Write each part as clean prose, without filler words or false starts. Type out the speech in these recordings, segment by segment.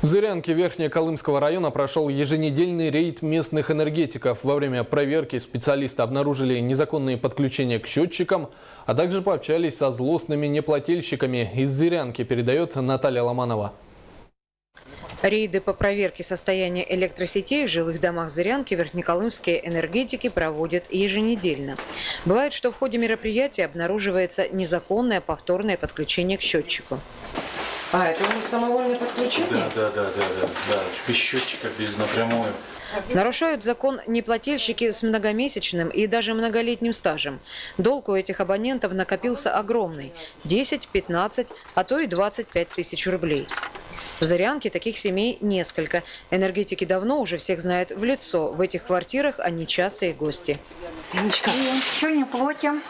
В Зырянке Верхнеколымского района прошел еженедельный рейд местных энергетиков. Во время проверки специалисты обнаружили незаконные подключения к счетчикам, а также пообщались со злостными неплательщиками. Из Зырянки передает Наталья Ломанова. Рейды по проверке состояния электросетей в жилых домах Зырянки верхнеколымские энергетики проводят еженедельно. Бывает, что в ходе мероприятия обнаруживается незаконное повторное подключение к счетчику. А, это у них самовольное подключение? Да. Без счетчика, без напрямую. Нарушают закон неплательщики с многомесячным и даже многолетним стажем. Долг у этих абонентов накопился огромный – 10, 15, а то и 25 тысяч рублей. В Зырянке таких семей несколько. Энергетики давно уже всех знают в лицо. В этих квартирах они частые гости. Леночка, ничего не платим.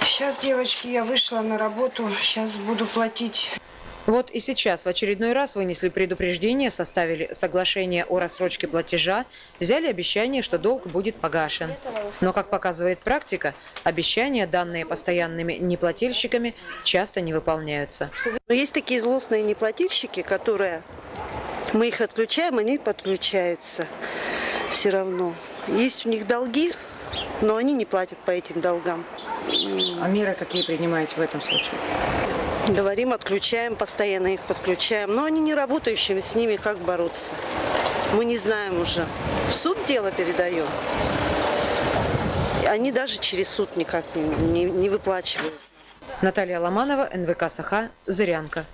Сейчас, девочки, я вышла на работу, сейчас буду платить. Вот и сейчас в очередной раз вынесли предупреждение, составили соглашение о рассрочке платежа, взяли обещание, что долг будет погашен. Но, как показывает практика, обещания, данные постоянными неплательщиками, часто не выполняются. Но есть такие злостные неплательщики, которые мы их отключаем, они подключаются все равно. Есть у них долги, но они не платят по этим долгам. А меры какие принимаете в этом случае? Говорим, отключаем, постоянно их подключаем. Но они не работающие, с ними как бороться? Мы не знаем уже. В суд дело передаем. Они даже через суд никак не выплачивают. Наталья Ломанова, НВК «Саха», Зырянка.